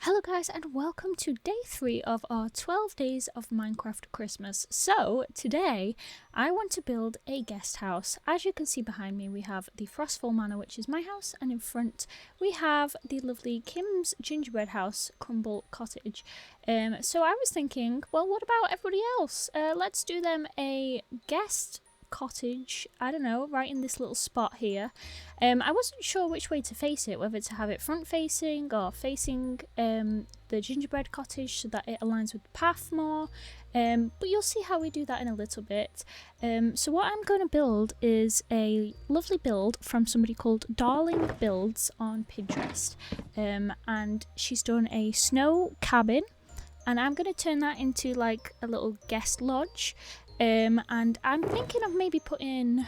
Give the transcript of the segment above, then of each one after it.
Hello guys and welcome to day 3 of our 12 days of Minecraft Christmas. So today I want to build a guest house. As you can see behind me we have the Frostfall Manor, which is my house, and in front we have the lovely Kim's gingerbread house, Crumble Cottage. So I was thinking, well, what about everybody else? Let's do them a guest cottage, I don't know, right in this little spot here. I wasn't sure which way to face it, whether to have it front facing or facing the gingerbread cottage so that it aligns with the path more, but you'll see how we do that in a little bit. So what I'm going to build is a lovely build from somebody called Darling Builds on Pinterest, and she's done a snow cabin, and I'm going to turn that into like a little guest lodge. And I'm thinking of maybe putting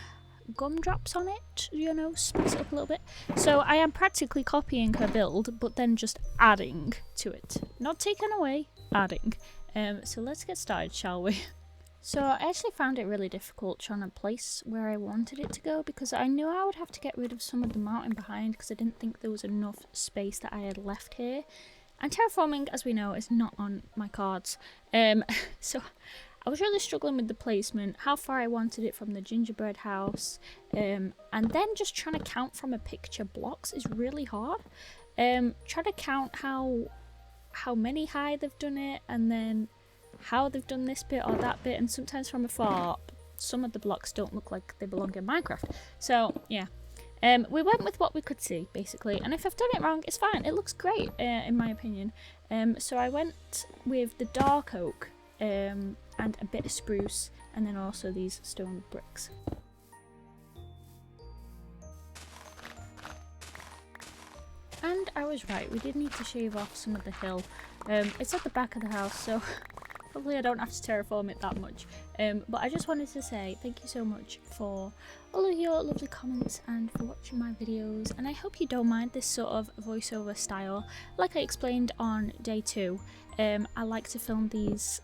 gumdrops on it, you know, spice it up a little bit. So I am practically copying her build, but then just adding to it. Not taking away, adding. So let's get started, shall we? So I actually found it really difficult trying to place where I wanted it to go, because I knew I would have to get rid of some of the mountain behind, because I didn't think there was enough space that I had left here. And terraforming, as we know, is not on my cards. So I was really struggling with the placement, how far I wanted it from the gingerbread house, and then just trying to count from a picture blocks is really hard. Trying to count how many high they've done it, and then how they've done this bit or that bit, and sometimes from afar, some of the blocks don't look like they belong in Minecraft. So yeah, we went with what we could see, basically, and if I've done it wrong, it's fine. It looks great, in my opinion. So I went with the dark oak, and a bit of spruce, and then also these stone bricks. And I was right, we did need to shave off some of the hill. It's at the back of the house, so hopefully I don't have to terraform it that much. But I just wanted to say thank you so much for all of your lovely comments and for watching my videos, and I hope you don't mind this sort of voiceover style. Like I explained on day 2, I like to film these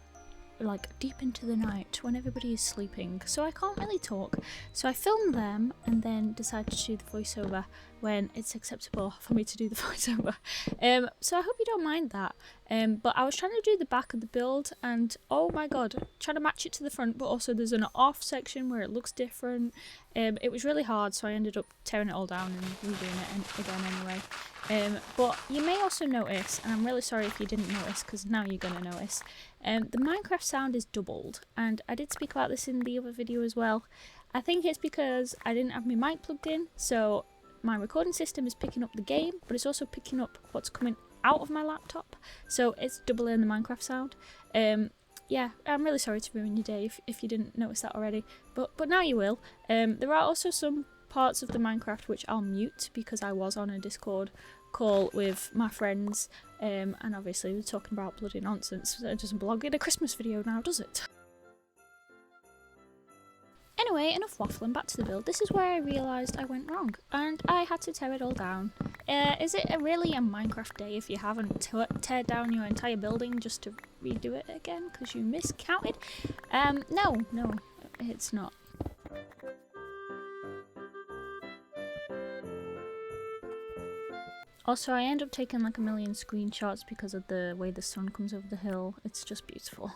like deep into the night when everybody is sleeping, so I can't really talk, so I film them and then decide to do the voiceover when it's acceptable for me to do the voiceover. So I hope you don't mind that. But I was trying to do the back of the build, and oh my god, trying to match it to the front, but also there's an off section where it looks different. It was really hard, so I ended up tearing it all down and redoing it again anyway. But you may also notice, and I'm really sorry if you didn't notice, because now you're going to notice, the Minecraft sound is doubled, and I did speak about this in the other video as well. I think it's because I didn't have my mic plugged in, so my recording system is picking up the game, but it's also picking up what's coming out of my laptop, so it's doubling the Minecraft sound. Yeah, I'm really sorry to ruin your day if you didn't notice that already, but now you will. There are also some parts of the Minecraft which I'll mute, because I was on a Discord call with my friends, and obviously we're talking about bloody nonsense. It doesn't belong in a Christmas video now, does it? Anyway, enough waffling, back to the build. This is where I realised I went wrong, and I had to tear it all down. Is it really a Minecraft day if you haven't teared down your entire building just to redo it again because you miscounted? No, it's not. Also, I end up taking like a million screenshots because of the way the sun comes over the hill. It's just beautiful.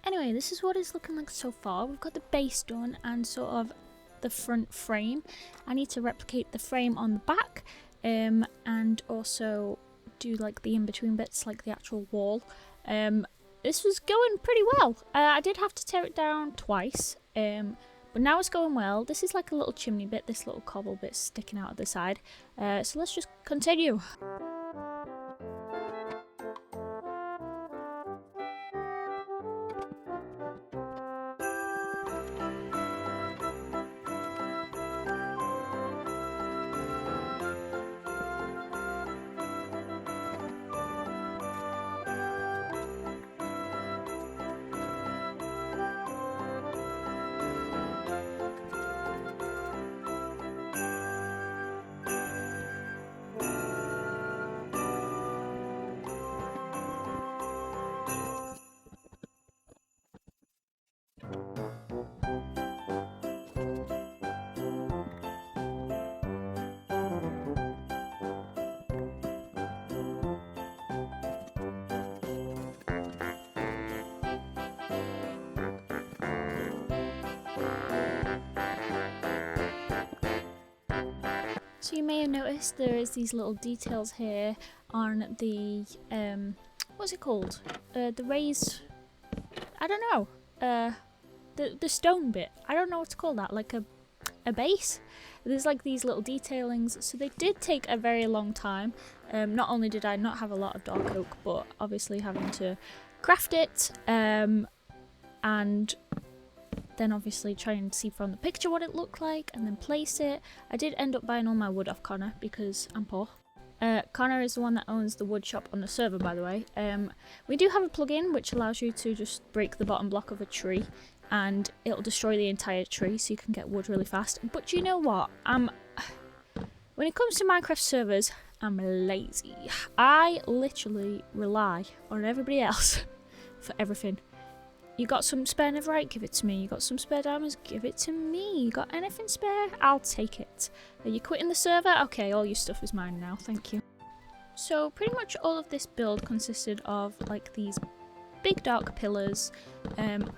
Anyway, this is what it's looking like so far. We've got the base done and sort of the front frame. I need to replicate the frame on the back, and also do like the in-between bits, like the actual wall. This was going pretty well. I did have to tear it down twice, but now it's going well. This is like a little chimney bit, this little cobble bit sticking out of the side. So let's just continue. So you may have noticed there is these little details here on the, what's it called? The raised, I don't know, the stone bit. I don't know what to call that, like a base. There's like these little detailings, so they did take a very long time. Not only did I not have a lot of dark oak, but obviously having to craft it, and then obviously try and see from the picture what it looked like and then place it. I did end up buying all my wood off Connor because I'm poor. Connor is the one that owns the wood shop on the server, by the way. We do have a plugin which allows you to just break the bottom block of a tree and it'll destroy the entire tree so you can get wood really fast. But you know what? When it comes to Minecraft servers, I'm lazy. I literally rely on everybody else for everything. You got some spare netherite? Give it to me. You got some spare diamonds? Give it to me. You got anything spare? I'll take it. Are you quitting the server? Okay, all your stuff is mine now. Thank you. So pretty much all of this build consisted of like these big dark pillars,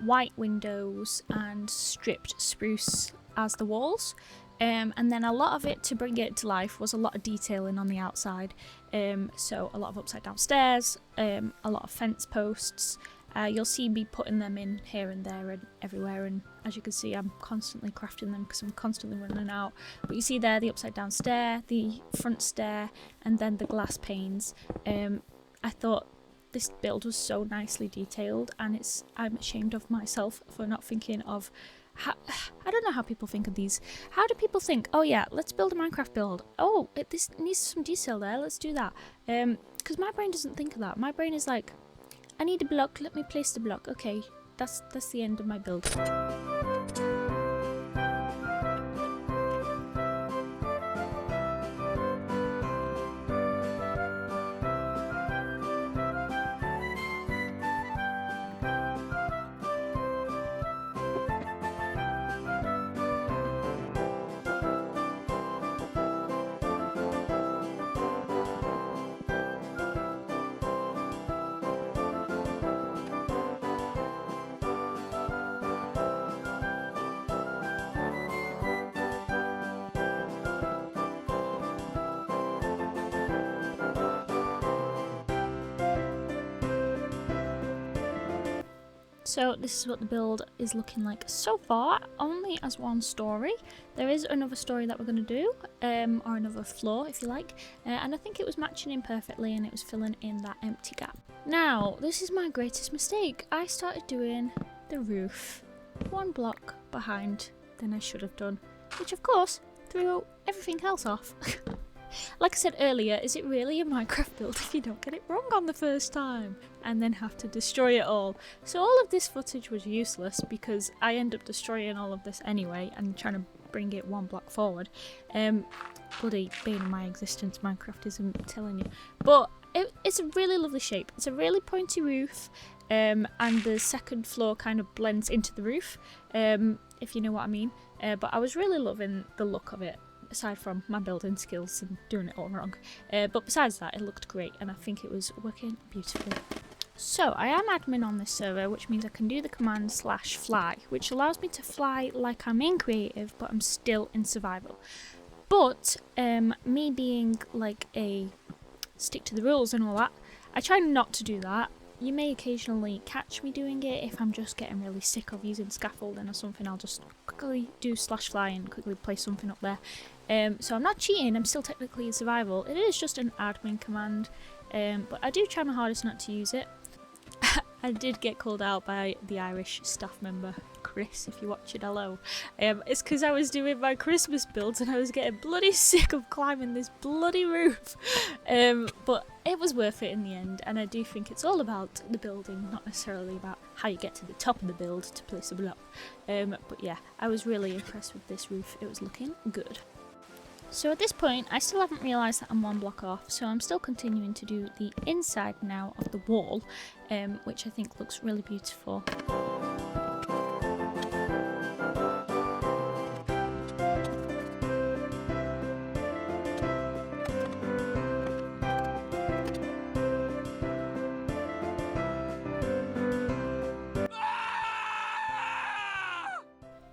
white windows and stripped spruce as the walls. And then a lot of it, to bring it to life, was a lot of detailing on the outside. So a lot of upside down stairs, a lot of fence posts. You'll see me putting them in here and there and everywhere, and as you can see I'm constantly crafting them because I'm constantly running out. But you see there the upside down stair, the front stair, and then the glass panes. I thought this build was so nicely detailed, and I'm ashamed of myself for not thinking of I don't know how people think of these. How do people think, oh yeah, let's build a Minecraft build. Oh, this needs some detail there, let's do that. Because my brain doesn't think of that. My brain is like, I need a block, let me place the block. Okay, that's the end of my build. So this is what the build is looking like so far, only as one story. There is another story that we're going to do, or another floor if you like, and I think it was matching in perfectly and it was filling in that empty gap. Now, this is my greatest mistake. I started doing the roof one block behind than I should have done, which of course threw everything else off. Like I said earlier, is it really a Minecraft build if you don't get it wrong on the first time and then have to destroy it all? So all of this footage was useless because I end up destroying all of this anyway and trying to bring it one block forward. Bloody bane of my existence, Minecraft isn't telling you. But it's a really lovely shape. It's a really pointy roof, and the second floor kind of blends into the roof, if you know what I mean. But I was really loving the look of it, aside from my building skills and doing it all wrong. But besides that, it looked great and I think it was working beautifully. So I am admin on this server, which means I can do the command /fly, which allows me to fly like I'm in creative but I'm still in survival. But me being like a stick to the rules and all that, I try not to do that. You may occasionally catch me doing it if I'm just getting really sick of using scaffolding or something. I'll just quickly do /fly and quickly place something up there. So I'm not cheating, I'm still technically in survival. It is just an admin command, but I do try my hardest not to use it. I did get called out by the Irish staff member, Chris, if you're watching, hello. It's because I was doing my Christmas builds and I was getting bloody sick of climbing this bloody roof. But it was worth it in the end, and I do think it's all about the building, not necessarily about how you get to the top of the build to place a block. But yeah, I was really impressed with this roof, it was looking good. So at this point, I still haven't realised that I'm one block off, so I'm still continuing to do the inside now of the wall, which I think looks really beautiful.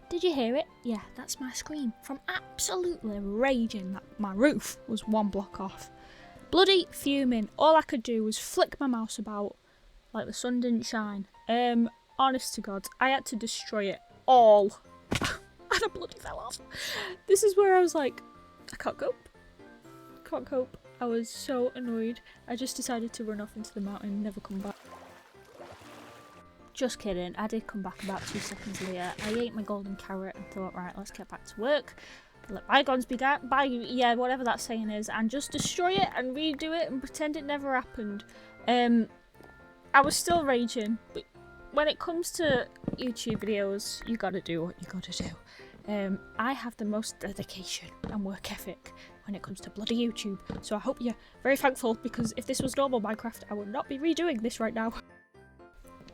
Did you hear it? Yeah, that's my scream from absolutely raging that my roof was 1 block off. Bloody fuming. All I could do was flick my mouse about like the sun didn't shine. Honest to God, I had to destroy it all. And I bloody fell off. This is where I was like, I can't cope. Can't cope. I was so annoyed. I just decided to run off into the mountain and never come back. Just kidding, I did come back about 2 seconds later. I ate my golden carrot and thought, right, let's get back to work. Let bygones be yeah, whatever that saying is, and just destroy it and redo it and pretend it never happened. I was still raging, but when it comes to YouTube videos, you gotta do what you gotta do. I have the most dedication and work ethic when it comes to bloody YouTube, so I hope you're very thankful, because if this was normal Minecraft, I would not be redoing this right now.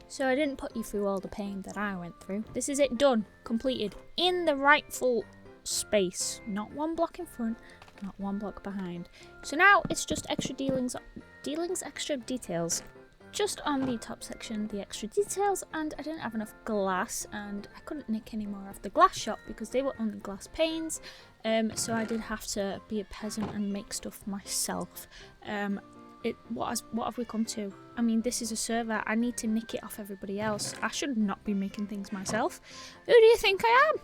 So I didn't put you through all the pain that I went through. This is it done, completed, in the rightful space. Not 1 block in front, not 1 block behind. So now it's just extra extra details. Just on the top section, the extra details, and I didn't have enough glass, and I couldn't nick any more off the glass shop because they were only glass panes. So I did have to be a peasant and make stuff myself. What have we come to? I mean, this is a server. I need to nick it off everybody else. I should not be making things myself. Who do you think I am?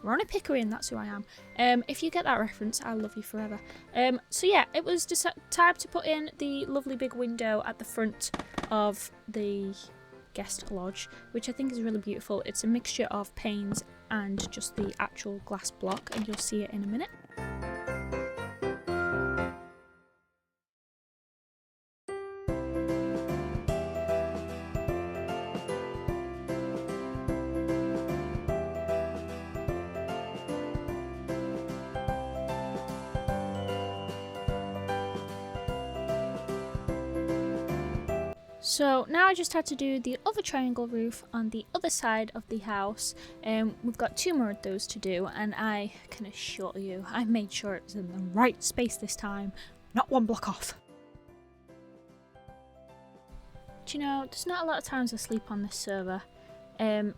Ronnie Pickering, that's who I am. If you get that reference, I'll love you forever. So yeah, it was just time to put in the lovely big window at the front of the guest lodge, which I think is really beautiful. It's a mixture of panes and just the actual glass block, and you'll see it in a minute. So now I just had to do the other triangle roof on the other side of the house. We've got 2 more of those to do, and I can assure you I made sure it was in the right space this time, not 1 block off. Do you know, there's not a lot of times I sleep on this server,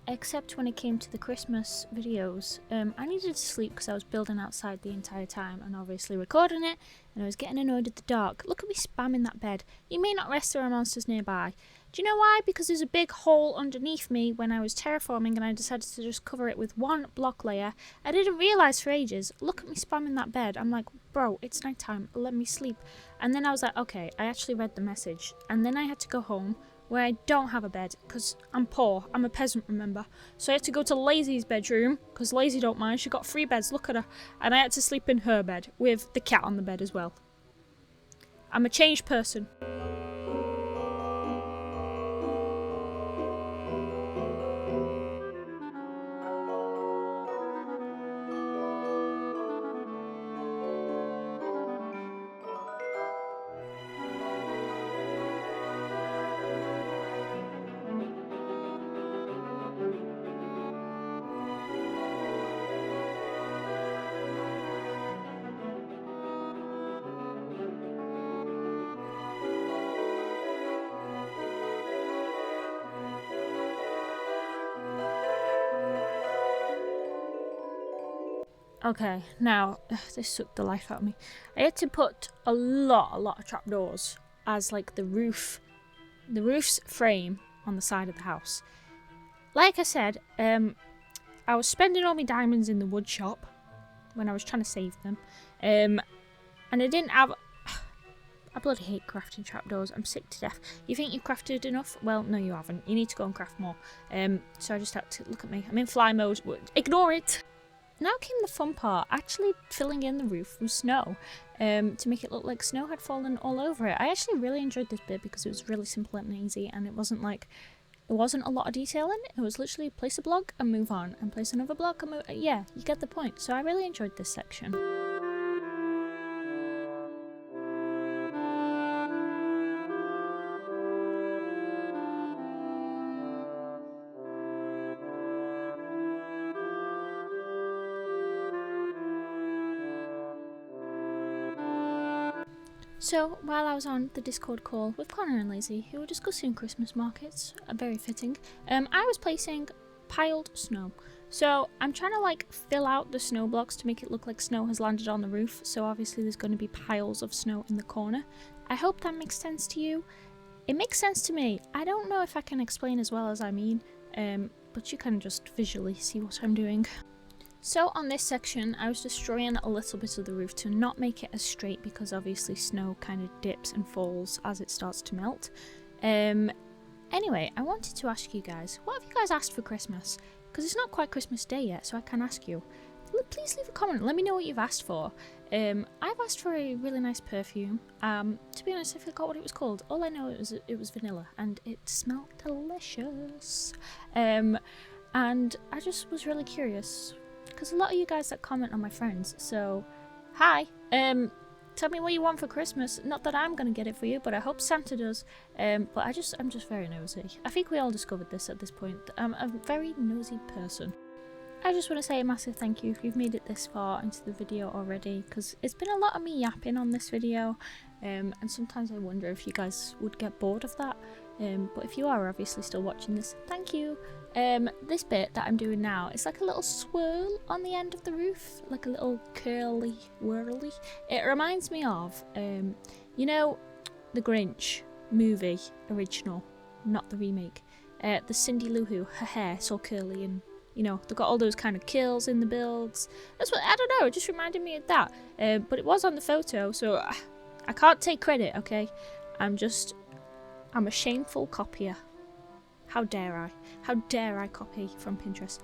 except when it came to the Christmas videos. I needed to sleep because I was building outside the entire time and obviously recording it, and I was getting annoyed at the dark. Look at me spamming that bed. You may not rest, there are monsters nearby. Do you know why? Because there's a big hole underneath me when I was terraforming, and I decided to just cover it with 1 block layer. I didn't realise for ages. Look at me spamming that bed. I'm like, bro, it's night time, let me sleep. And then I was like, okay, I actually read the message, and then I had to go home where I don't have a bed because I'm poor. I'm a peasant, remember? So I had to go to Lazy's bedroom because Lazy don't mind. She got 3 beds, look at her. And I had to sleep in her bed with the cat on the bed as well. I'm a changed person. Okay, now, this sucked the life out of me. I had to put a lot of trapdoors as like the roof's frame on the side of the house. Like I said, I was spending all my diamonds in the wood shop when I was trying to save them. And I didn't have... I bloody hate crafting trapdoors. I'm sick to death. You think you've crafted enough? Well, no you haven't. You need to go and craft more. So I just had to... Look at me. I'm in fly mode. Ignore it! Now came the fun part, actually filling in the roof with snow to make it look like snow had fallen all over it. I actually really enjoyed this bit because it was really simple and easy, and it wasn't a lot of detail in it. It was literally place a block and move on, and place another block and move... Yeah, you get the point. So I really enjoyed this section. So, while I was on the Discord call with Connor and Lizzie, who were discussing Christmas markets, very fitting, I was placing piled snow. So I'm trying to like fill out the snow blocks to make it look like snow has landed on the roof. So obviously there's going to be piles of snow in the corner. I hope that makes sense to you. It makes sense to me. I don't know if I can explain as well as I mean, but you can just visually see what I'm doing. So on this section, I was destroying a little bit of the roof to not make it as straight because obviously snow kind of dips and falls as it starts to melt. Anyway, I wanted to ask you guys, what have you guys asked for Christmas? Because it's not quite Christmas Day yet, so I can ask you. Please leave a comment, let me know what you've asked for. I've asked for a really nice perfume. To be honest, I forgot what it was called. All I know it was vanilla, and it smelled delicious. And I just was really curious, because a lot of you guys that comment on my friends, so hi. Tell me what you want for Christmas. Not that I'm going to get it for you, but I hope Santa does. But I'm just very nosy. I think we all discovered this at this point. I'm a very nosy person. I just want to say a massive thank you if you've made it this far into the video already, because it's been a lot of me yapping on this video, and sometimes I wonder if you guys would get bored of that. But if you are obviously still watching this, thank you. This bit that I'm doing now is like a little swirl on the end of the roof, like a little curly whirly. It reminds me of, you know, the Grinch movie original, not the remake. The Cindy Lou Who, her hair so curly and, you know, they've got all those kind of kills in the builds. That's what, I don't know, it just reminded me of that. But it was on the photo, so I can't take credit, okay? I'm a shameful copier. How dare I? How dare I copy from Pinterest?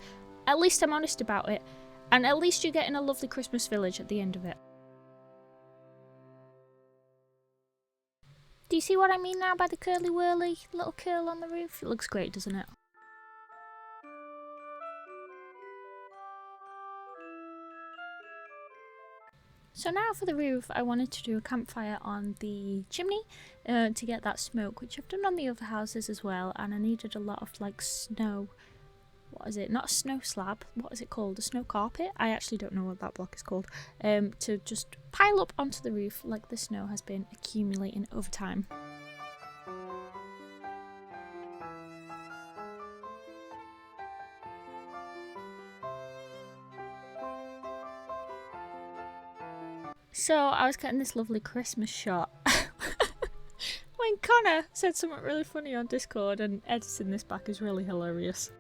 At least I'm honest about it, and at least you're getting a lovely Christmas village at the end of it. Do you see what I mean now by the curly whirly little curl on the roof? It looks great, doesn't it? So now for the roof, I wanted to do a campfire on the chimney to get that smoke, which I've done on the other houses as well, and I needed a lot of like snow. What is it? Not a snow slab. What is it called? A snow carpet? I actually don't know what that block is called. To just pile up onto the roof like the snow has been accumulating over time. So I was getting this lovely Christmas shot when Connor said something really funny on Discord, and editing this back is really hilarious.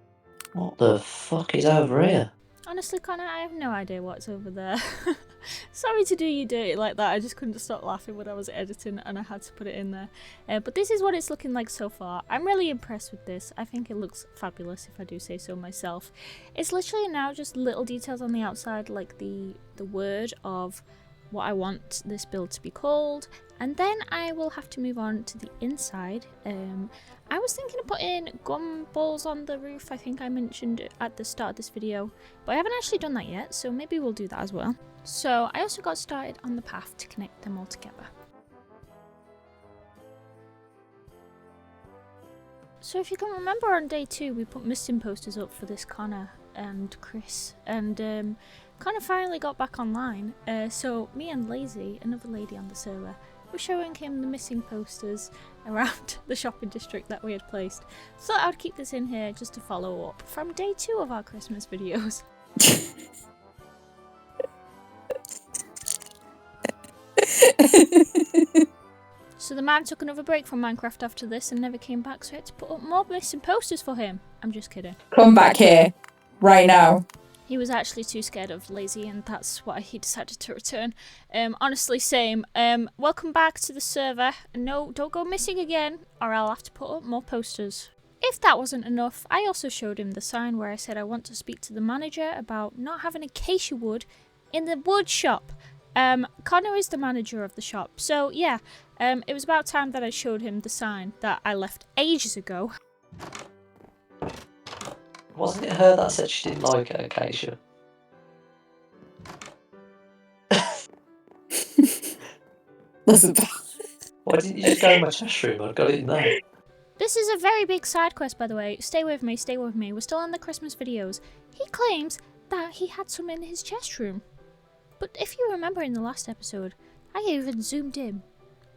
What the fuck is over here? Honestly, Connor, I have no idea what's over there. Sorry to do you dirty like that, I just couldn't stop laughing when I was editing and I had to put it in there. But this is what it's looking like so far. I'm really impressed with this. I think it looks fabulous, if I do say so myself. It's literally now just little details on the outside, like the word of what I want this build to be called, and then I will have to move on to the inside. I was thinking of putting gumballs on the roof. I think I mentioned it at the start of this video, but I haven't actually done that yet, so maybe we'll do that as well. So I also got started on the path to connect them all together. So if you can remember, on day 2 we put missing posters up for this Connor and Chris, and Connor finally got back online, so me and Lazy, another lady on the server, were showing him the missing posters around the shopping district that we had placed. So I would keep this in here just to follow up from day 2 of our Christmas videos. So the man took another break from Minecraft after this and never came back, so I had to put up more missing posters for him. I'm just kidding. Come back here, right now. He was actually too scared of Lazy, and that's why he decided to return. Honestly, same. Welcome back to the server. No, don't go missing again, or I'll have to put up more posters. If that wasn't enough, I also showed him the sign where I said I want to speak to the manager about not having acacia wood in the wood shop. Connor is the manager of the shop, so yeah, it was about time that I showed him the sign that I left ages ago. Wasn't it her that said she didn't like acacia? Listen. Why didn't you just go in my chest room? I'd got it in there. This is a very big side quest, by the way. Stay with me, stay with me. We're still on the Christmas videos. He claims that he had some in his chest room. But if you remember in the last episode, I even zoomed in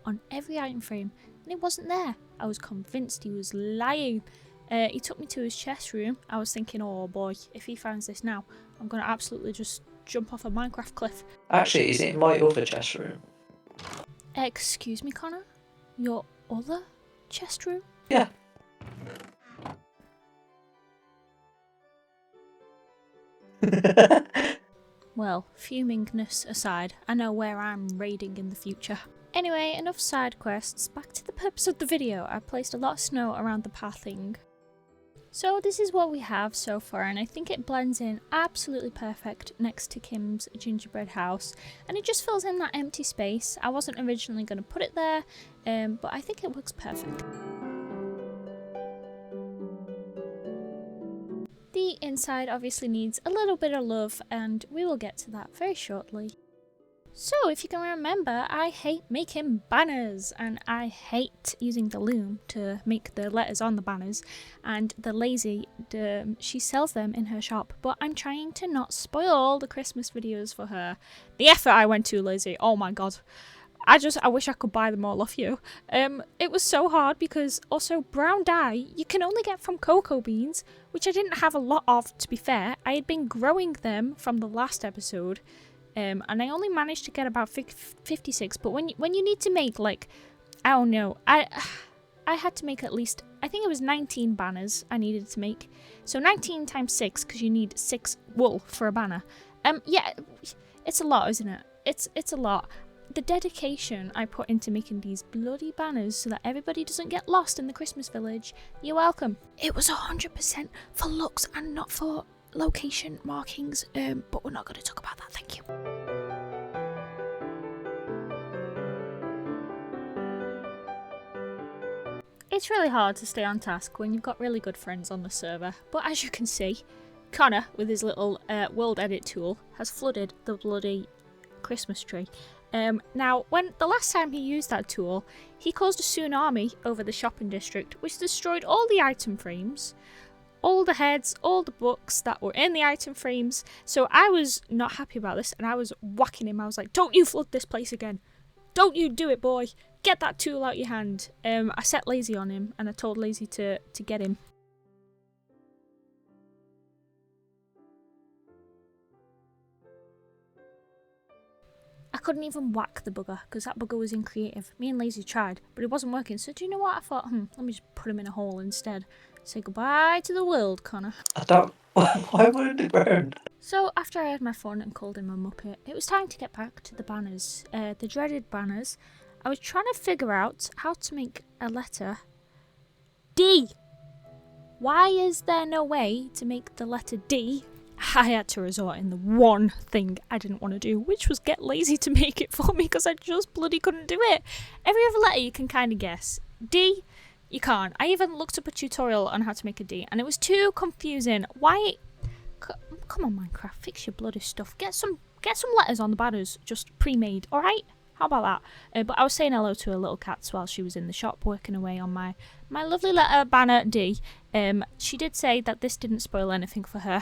on every item frame and it wasn't there. I was convinced he was lying. He took me to his chest room. I was thinking, oh boy, if he finds this now, I'm going to absolutely just jump off a Minecraft cliff. Actually, is it in my other chest room? Excuse me, Connor? Your other chest room? Yeah. Well, fumingness aside, I know where I'm raiding in the future. Anyway, enough side quests. Back to the purpose of the video. I placed a lot of snow around the pathing. So this is what we have so far, and I think it blends in absolutely perfect next to Kim's gingerbread house, and it just fills in that empty space. I wasn't originally going to put it there, but I think it works perfect. The inside obviously needs a little bit of love, and we will get to that very shortly. So, if you can remember, I hate making banners, and I hate using the loom to make the letters on the banners, and the lazy, she sells them in her shop, but I'm trying to not spoil the Christmas videos for her. The effort I went to, lazy, oh my god. I wish I could buy them all off you. It was so hard because also brown dye you can only get from cocoa beans, which I didn't have a lot of, to be fair. I had been growing them from the last episode, and I only managed to get about 56. But when you need to make, like, I don't know, I had to make at least, I think it was 19 banners I needed to make. So 19 times 6, because you need 6 wool for a banner. Yeah, it's a lot, isn't it? It's a lot. The dedication I put into making these bloody banners so that everybody doesn't get lost in the Christmas village, you're welcome. It was 100% for looks and not for location markings, but we're not going to talk about that, thank you. It's really hard to stay on task when you've got really good friends on the server, but as you can see, Connor, with his little world edit tool, has flooded the bloody Christmas tree. Now, when the last time he used that tool, he caused a tsunami over the shopping district, which destroyed all the item frames, all the heads, all the books that were in the item frames. So I was not happy about this, and I was whacking him. I was like, don't you flood this place again. Don't you do it, boy. Get that tool out your hand. I set Lazy on him, and I told Lazy to get him. I couldn't even whack the bugger because that bugger was in creative. Me and Lazy tried, but it wasn't working. So do you know what? I thought, let me just put him in a hole instead. Say goodbye to the world, Connor. I don't... Why won't it burn? So after I had my fun and called him a muppet, it was time to get back to the banners. The dreaded banners. I was trying to figure out how to make a letter D. Why is there no way to make the letter D? I had to resort in the one thing I didn't want to do, which was get Lazy to make it for me because I just bloody couldn't do it. Every other letter you can kind of guess. D, you can't. I even looked up a tutorial on how to make a D, and it was too confusing. Why? Come on, Minecraft, fix your bloody stuff. Get some letters on the banners, just pre-made, alright? How about that? But I was saying hello to her little cats while she was in the shop working away on my lovely letter banner D. She did say that this didn't spoil anything for her.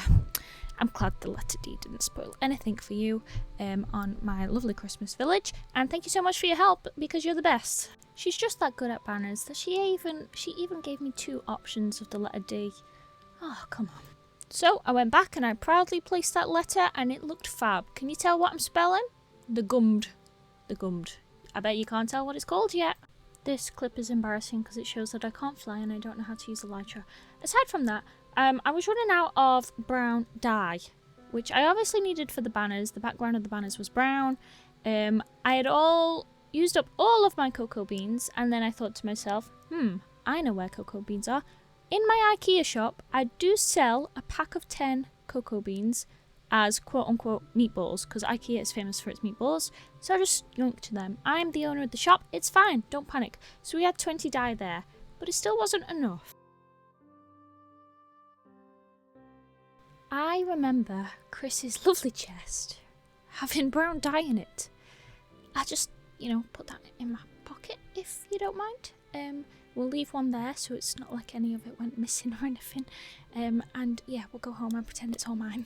I'm glad the letter D didn't spoil anything for you on my lovely Christmas village, and thank you so much for your help because you're the best. She's just that good at banners that she even gave me 2 options of the letter D. Oh, come on. So I went back and I proudly placed that letter and it looked fab. Can you tell what I'm spelling? The gummed. I bet you can't tell what it's called yet. This clip is embarrassing because it shows that I can't fly and I don't know how to use a Elytra. Aside from that, I was running out of brown dye, which I obviously needed for the banners. The background of the banners was brown. I had used up all of my cocoa beans, and then I thought to myself, I know where cocoa beans are. In my IKEA shop, I do sell a pack of 10 cocoa beans as quote-unquote meatballs, because IKEA is famous for its meatballs, so I just yoinked to them. I'm the owner of the shop, it's fine, don't panic. So we had 20 dye there, but it still wasn't enough. I remember Chris's lovely chest having brown dye in it. I just, put that in my pocket, if you don't mind. We'll leave one there so it's not like any of it went missing or anything. And yeah, we'll go home and pretend it's all mine.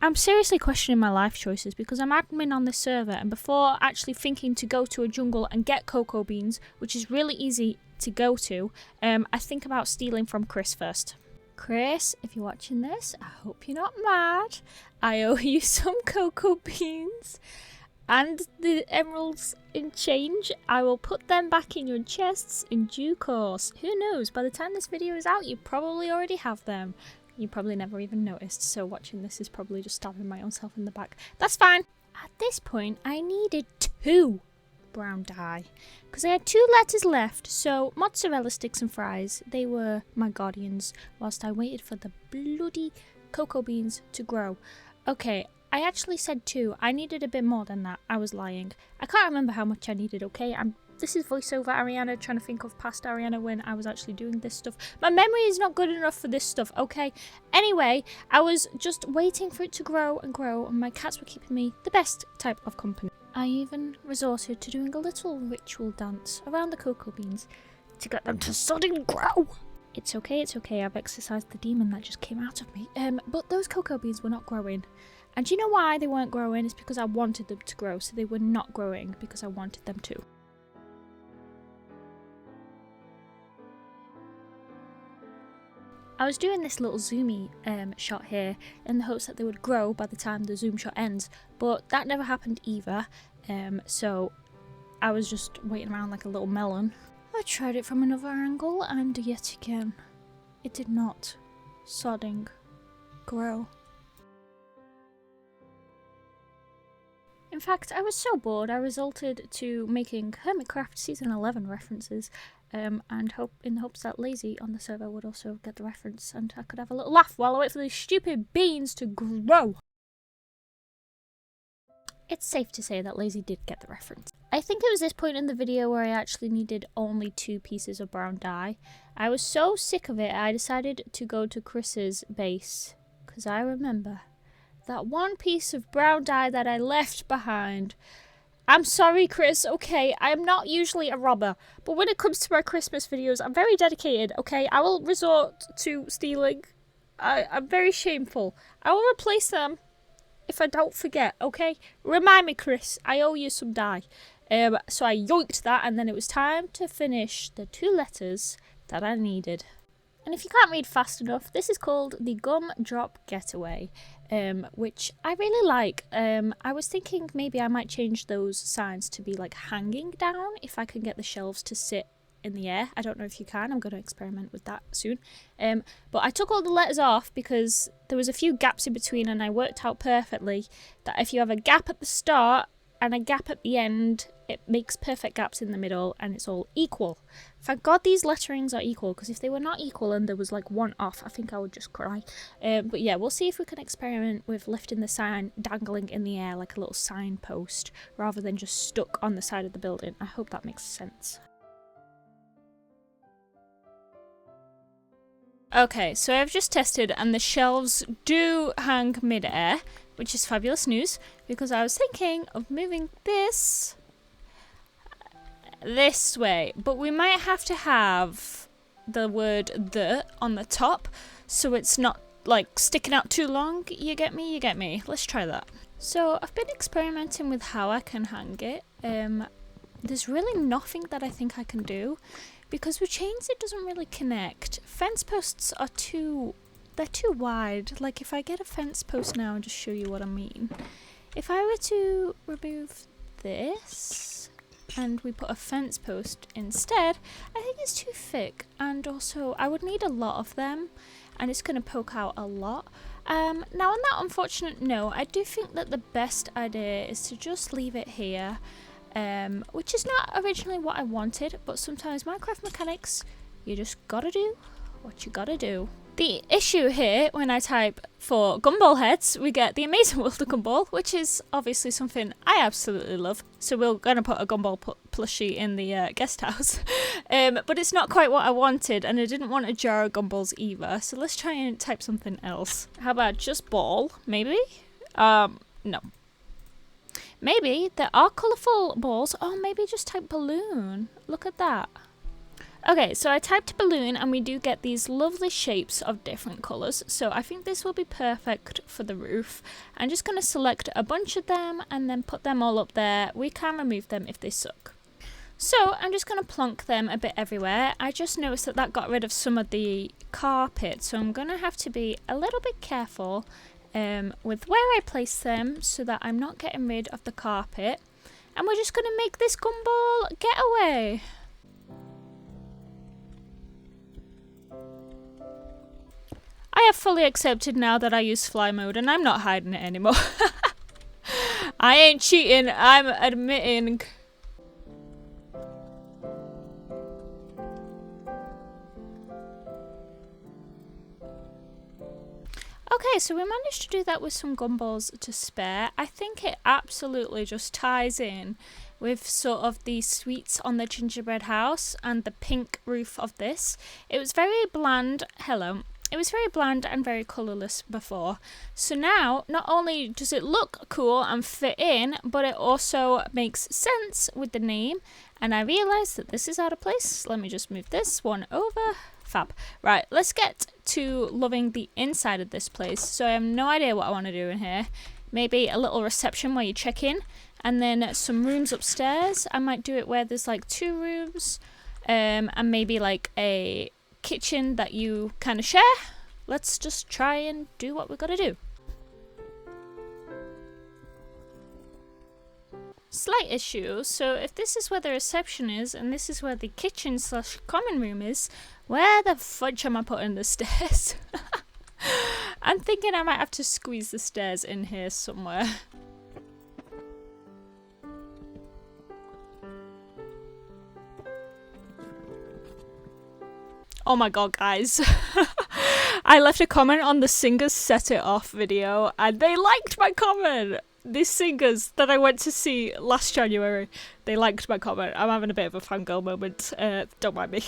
I'm seriously questioning my life choices because I'm admin on this server, and before actually thinking to go to a jungle and get cocoa beans, which is really easy to go to, I think about stealing from Chris first. Chris, if you're watching this, I hope you're not mad. I owe you some cocoa beans and the emeralds in change. I will put them back in your chests in due course. Who knows, by the time this video is out, you probably already have them. You probably never even noticed, so watching this is probably just stabbing my own self in the back. That's fine. At this point, I needed 2 brown dye because I had 2 letters left. So mozzarella sticks and fries, they were my guardians whilst I waited for the bloody cocoa beans to grow. Okay, I actually said 2. I needed a bit more than that. I was lying. I can't remember how much I needed, okay? This is voiceover Ariana trying to think of past Ariana when I was actually doing this stuff. My memory is not good enough for this stuff, okay? Anyway, I was just waiting for it to grow and grow, and my cats were keeping me the best type of company. I even resorted to doing a little ritual dance around the cocoa beans to get them to suddenly grow. It's okay, I've exorcised the demon that just came out of me. But those cocoa beans were not growing. And do you know why they weren't growing? It's because I wanted them to grow, so they were not growing because I wanted them to. I was doing this little zoomy shot here in the hopes that they would grow by the time the zoom shot ends, but that never happened either, so I was just waiting around like a little melon. I tried it from another angle and yet again, it did not sodding grow. In fact, I was so bored I resorted to making Hermitcraft Season 11 references, and in the hopes that Lazy on the server would also get the reference and I could have a little laugh while I wait for these stupid beans to grow. It's safe to say that Lazy did get the reference. I think it was this point in the video where I actually needed only 2 pieces of brown dye. I was so sick of it I decided to go to Chris's base, because I remember that 1 piece of brown dye that I left behind. I'm sorry, Chris, okay? I am not usually a robber, but when it comes to my Christmas videos, I'm very dedicated, okay? I will resort to stealing. I'm very shameful. I will replace them if I don't forget, okay? Remind me, Chris, I owe you some dye. So I yoinked that, and then it was time to finish the 2 letters that I needed. And if you can't read fast enough, this is called the Gumdrop Getaway, which I really like. I was thinking maybe I might change those signs to be like hanging down if I can get the shelves to sit in the air. I don't know if you can. I'm going to experiment with that soon. But I took all the letters off because there was a few gaps in between, and I worked out perfectly that if you have a gap at the start and a gap at the end, it makes perfect gaps in the middle and it's all equal. Thank God these letterings are equal, because if they were not equal and there was like 1 off, I think I would just cry. But yeah, we'll see if we can experiment with lifting the sign dangling in the air like a little signpost rather than just stuck on the side of the building. I hope that makes sense. Okay, so I've just tested and the shelves do hang mid-air, which is fabulous news, because I was thinking of moving this way, but we might have to have the word "the" on the top so it's not like sticking out too long. You get me? Let's try that. So I've been experimenting with how I can hang it. There's really nothing that I think I can do because with chains it doesn't really connect. Fence posts are they're too wide. Like if I get a fence post now and just show you what I mean. If I were to remove this and we put a fence post instead, I think it's too thick, and also I would need a lot of them and it's going to poke out a lot. Now on that unfortunate note, I do think that the best idea is to just leave it here, which is not originally what I wanted, but sometimes Minecraft mechanics, you just gotta do what you gotta do. The issue here, when I type for gumball heads, we get the Amazing World of Gumball, which is obviously something I absolutely love. So we're going to put a gumball plushie in the guest house. But it's not quite what I wanted, and I didn't want a jar of gumballs either. So let's try and type something else. How about just ball, maybe? No. Maybe there are colourful balls. Oh, maybe just type balloon. Look at that. Okay, so I typed balloon and we do get these lovely shapes of different colours. So I think this will be perfect for the roof. I'm just going to select a bunch of them and then put them all up there. We can remove them if they suck. So I'm just going to plonk them a bit everywhere. I just noticed that that got rid of some of the carpet, so I'm going to have to be a little bit careful with where I place them so that I'm not getting rid of the carpet. And we're just going to make this gumball getaway. I have fully accepted now that I use fly mode and I'm not hiding it anymore. I ain't cheating, I'm admitting. Okay, so we managed to do that with some gumballs to spare. I think it absolutely just ties in with sort of the sweets on the gingerbread house and the pink roof of this. It was very bland. Hello. It was very bland and very colourless before. So now, not only does it look cool and fit in, but it also makes sense with the name. And I realised that this is out of place. Let me just move this one over. Fab. Right, let's get to loving the inside of this place. So I have no idea what I want to do in here. Maybe a little reception where you check in. And then some rooms upstairs. I might do it where there's like 2 rooms. And maybe like a kitchen that you kind of share. Let's just try and do what we've got to do. Slight issue. So if this is where the reception is and this is where the kitchen / common room is, where the fudge am I putting the stairs? I'm thinking I might have to squeeze the stairs in here somewhere. Oh my god, guys. I left a comment on the Singers Set It Off video and they liked my comment. These singers that I went to see last January, they liked my comment. I'm having a bit of a fangirl moment. Don't mind me.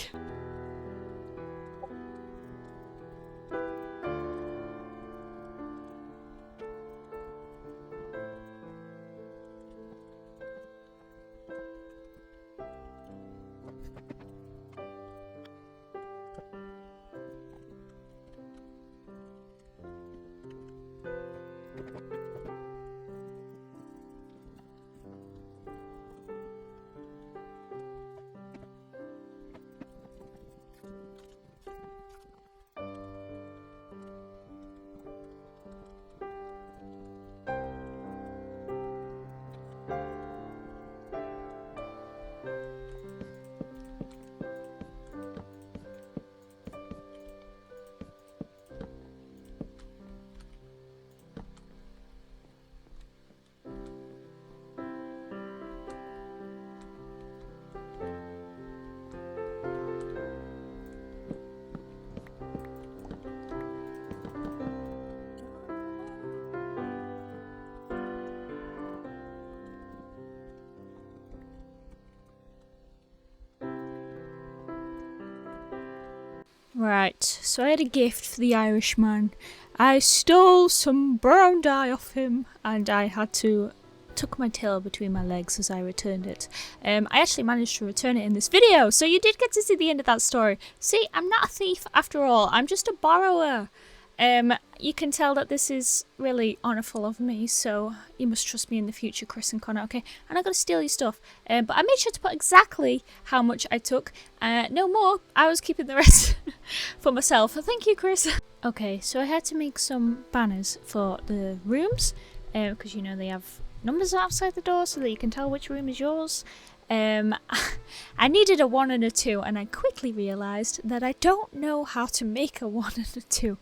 Right, so I had a gift for the Irishman. I stole some brown dye off him and I had to tuck my tail between my legs as I returned it. I actually managed to return it in this video, so you did get to see the end of that story. See, I'm not a thief after all, I'm just a borrower. You can tell that this is really honourful of me, so you must trust me in the future, Chris and Connor, okay? I'm not going to steal your stuff, but I made sure to put exactly how much I took. No more, I was keeping the rest for myself. Thank you, Chris. Okay, so I had to make some banners for the rooms, because you know they have numbers outside the door so that you can tell which room is yours. I needed a 1 and a 2 and I quickly realised that I don't know how to make a 1 and a 2.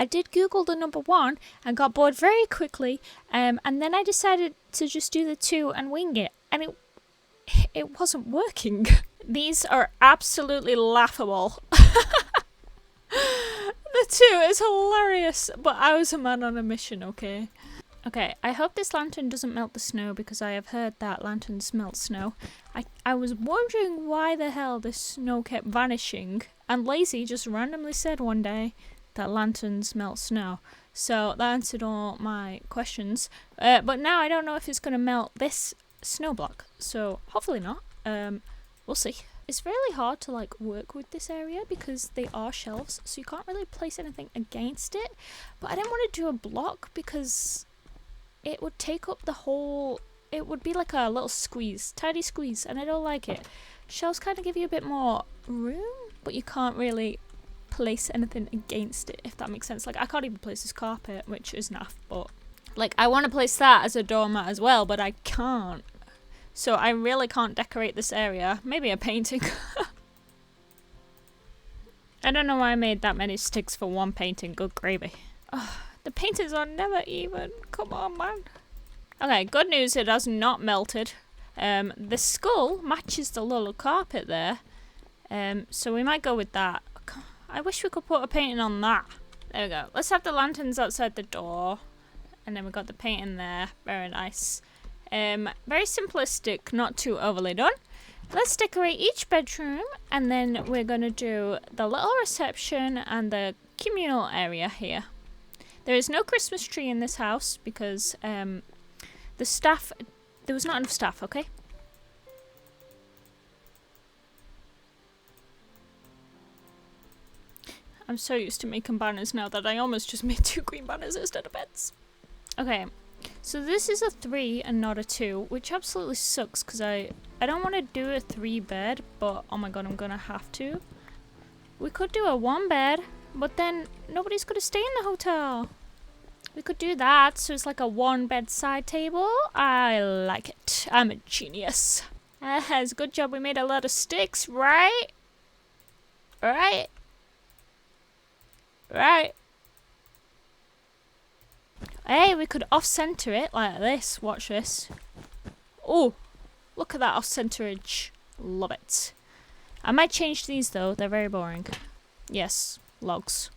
I did Google the number 1 and got bored very quickly, and then I decided to just do the 2 and wing it, and it wasn't working. These are absolutely laughable. The 2 is hilarious, but I was a man on a mission, okay? Okay, I hope this lantern doesn't melt the snow because I have heard that lanterns melt snow. I was wondering why the hell this snow kept vanishing, and Lazy just randomly said one day that lanterns melt snow. So that answered all my questions. But now I don't know if it's going to melt this snow block, so hopefully not. We'll see. It's really hard to like work with this area because they are shelves, so you can't really place anything against it. But I didn't want to do a block because it would take up the whole it would be like a little squeeze, tidy squeeze, and I don't like it. Shelves kind of give you a bit more room, but you can't really place anything against it, if that makes sense. Like, I can't even place this carpet, which is naff, but like, I want to place that as a doormat as well, but I can't. So I really can't decorate this area. Maybe a painting. I don't know why I made that many sticks for one painting. Good gravy. Oh, the paintings are never even. Come on, man. Okay, good news, it has not melted. The skull matches the little carpet there. So we might go with that. I wish we could put a painting on that. There we go. Let's have the lanterns outside the door. And then we got the painting there. Very nice. Very simplistic, not too overly done. Let's decorate each bedroom, and then we're going to do the little reception and the communal area here. There is no Christmas tree in this house because the staff, there was not enough staff, okay? I'm so used to making banners now that I almost just made 2 green banners instead of beds. Okay, so this is a 3 and not a 2, which absolutely sucks because I don't want to do a 3 bed, but oh my god, I'm gonna have to. We could do a 1 bed, but then nobody's gonna stay in the hotel. We could do that, so it's like a 1 bed side table. I like it. I'm a genius. It's a good job we made a lot of sticks, right? Right? Right? Hey, we could off-center it like this. Watch this. Oh, look at that off-centerage. Love it. I might change these though. They're very boring. Yes, logs.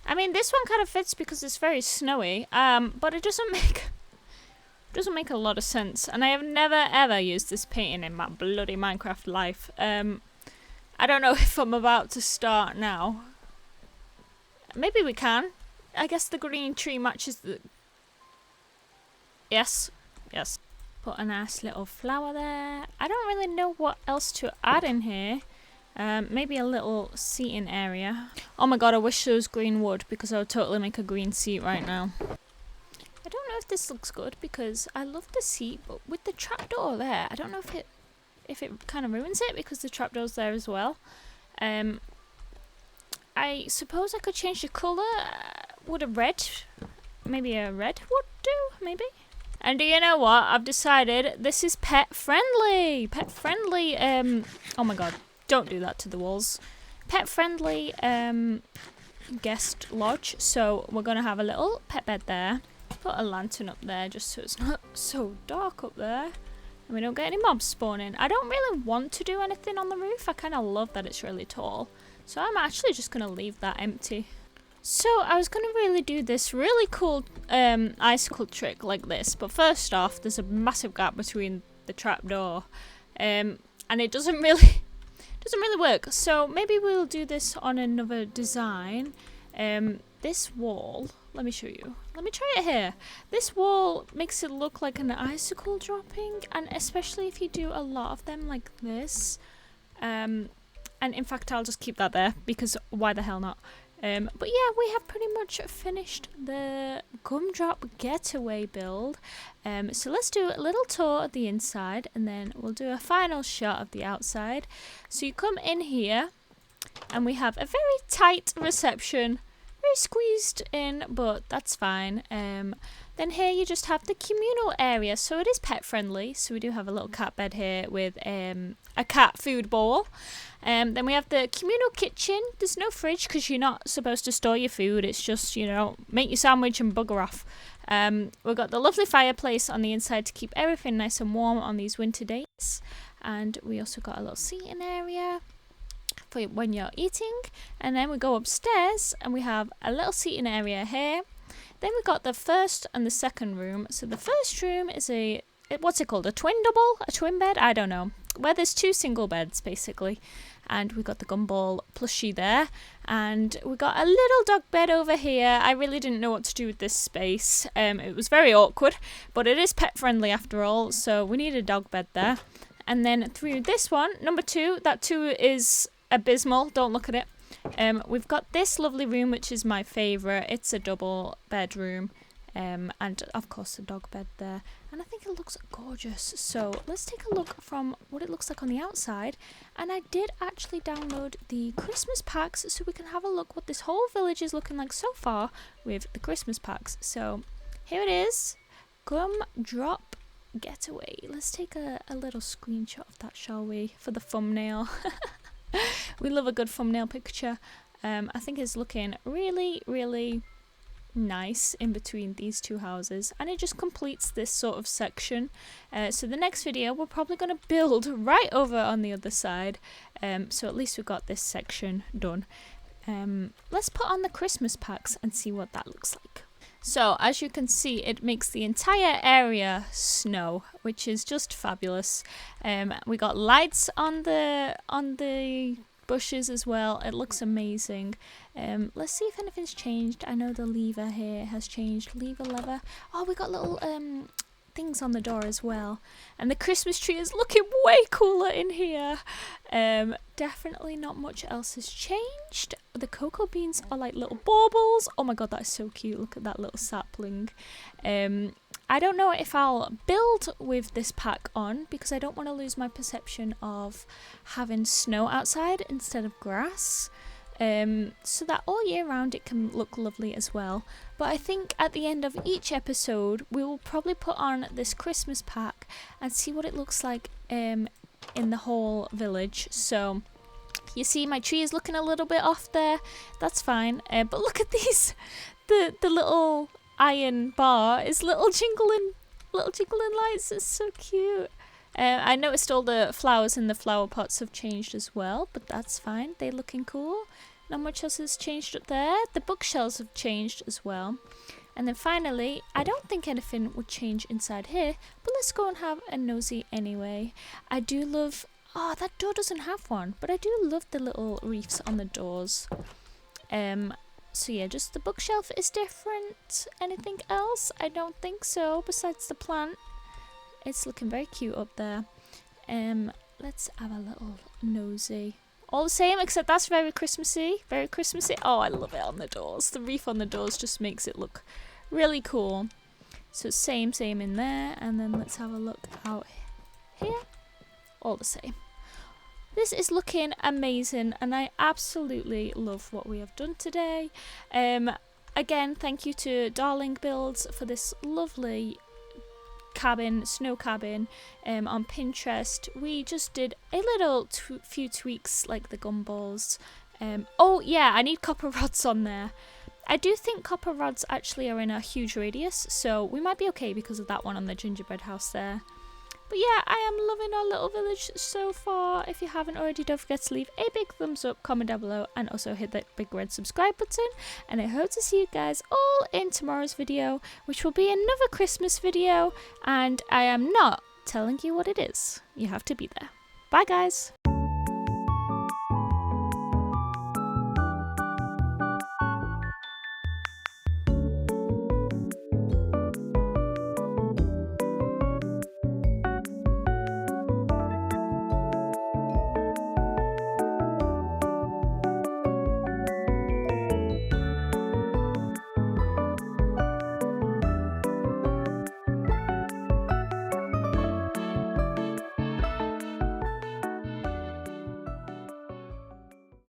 I mean, this one kind of fits because it's very snowy. But it doesn't make a lot of sense. And I have never ever used this painting in my bloody Minecraft life. I don't know if I'm about to start now. Maybe we can. I guess the green tree matches the... Yes. Yes. Put a nice little flower there. I don't really know what else to add in here. Maybe a little seating area. Oh my god, I wish there was green wood because I would totally make a green seat right now. I don't know if this looks good because I love the seat, but with the trapdoor there, I don't know if it kind of ruins it because the trapdoor's there as well. I suppose I could change the colour. Would a red, maybe a red would do, maybe? And do you know what? I've decided this is pet friendly. Pet friendly, oh my god, don't do that to the walls. Pet friendly guest lodge. So we're going to have a little pet bed there. Put a lantern up there just so it's not so dark up there. And we don't get any mobs spawning. I don't really want to do anything on the roof. I kind of love that it's really tall. So I'm actually just going to leave that empty. So I was going to really do this really cool icicle trick like this. But first off, there's a massive gap between the trapdoor. And it doesn't really work. So maybe we'll do this on another design. This wall, let me show you. Let me try it here. This wall makes it look like an icicle dropping. And especially if you do a lot of them like this. And in fact, I'll just keep that there because why the hell not? But yeah, we have pretty much finished the gumdrop getaway build. So let's do a little tour of the inside and then we'll do a final shot of the outside. So you come in here and we have a very tight reception. Very squeezed in, but that's fine. Then here you just have the communal area. So it is pet friendly. So we do have a little cat bed here with a cat food bowl. Then we have the communal kitchen. There's no fridge because you're not supposed to store your food. It's just, you know, make your sandwich and bugger off. We've got the lovely fireplace on the inside to keep everything nice and warm on these winter days. And we also got a little seating area for when you're eating. And then we go upstairs and we have a little seating area here. Then we got the first and the second room. So the first room is what's it called? A twin double? A twin bed? I don't know. Where there's 2 single beds, basically. And we got the gumball plushie there. And we got a little dog bed over here. I really didn't know what to do with this space. It was very awkward. But it is pet friendly after all. So we need a dog bed there. And then through this one, number 2. That 2 is abysmal. Don't look at it. We've got this lovely room, which is my favourite. It's a double bedroom. and of course the dog bed there, and I think it looks gorgeous. So let's take a look from what it looks like on the outside. And I did actually download the Christmas packs so we can have a look what this whole village is looking like so far with the Christmas packs. So here it is. Gum Drop Getaway. Let's take a little screenshot of that, shall we, for the thumbnail. We love a good thumbnail picture. I think it's looking really, really nice in between these two houses, and it just completes this sort of section. So the next video we're probably going to build right over on the other side, so at least we've got this section done. Let's put on the Christmas packs and see what that looks like. So as you can see, it makes the entire area snow, which is just fabulous. We got lights on the bushes as well. It looks amazing. Let's see if anything's changed. I know the lever here has changed. Lever. Oh, we got little things on the door as well. And the Christmas tree is looking way cooler in here. Definitely not much else has changed. The cocoa beans are like little baubles. Oh my god, that is so cute. Look at that little sapling. I don't know if I'll build with this pack on because I don't want to lose my perception of having snow outside instead of grass. So that all year round it can look lovely as well. But I think at the end of each episode we will probably put on this Christmas pack and see what it looks like in the whole village. So you see my tree is looking a little bit off there. That's fine. But look at these, the little iron bar is little jingling lights. It's so cute. I noticed all the flowers in the flower pots have changed as well, but that's fine. They're looking cool. Not much else has changed up there. The bookshelves have changed as well. And then finally, I don't think anything would change inside here, but let's go and have a nosy anyway. I do love... Oh, that door doesn't have one, but I do love the little reefs on the doors. So yeah, just the bookshelf is different. Anything else? I don't think so, besides the plant. It's looking very cute up there. Let's have a little nosy. All the same, except that's very Christmassy. Very Christmassy. Oh, I love it on the doors. The reef on the doors just makes it look really cool. So same in there. And then let's have a look out here. All the same. This is looking amazing, and I absolutely love what we have done today. Again, thank you to Darling Builds for this lovely cabin, snow cabin on Pinterest. We just did a little few tweaks like the gumballs. Oh yeah, I need copper rods on there. I do think copper rods actually are in a huge radius, so we might be okay because of that one on the gingerbread house there. But yeah, I am loving our little village so far. If you haven't already, don't forget to leave a big thumbs up, comment down below, and also hit that big red subscribe button. And I hope to see you guys all in tomorrow's video, which will be another Christmas video. And I am not telling you what it is. You have to be there. Bye, guys.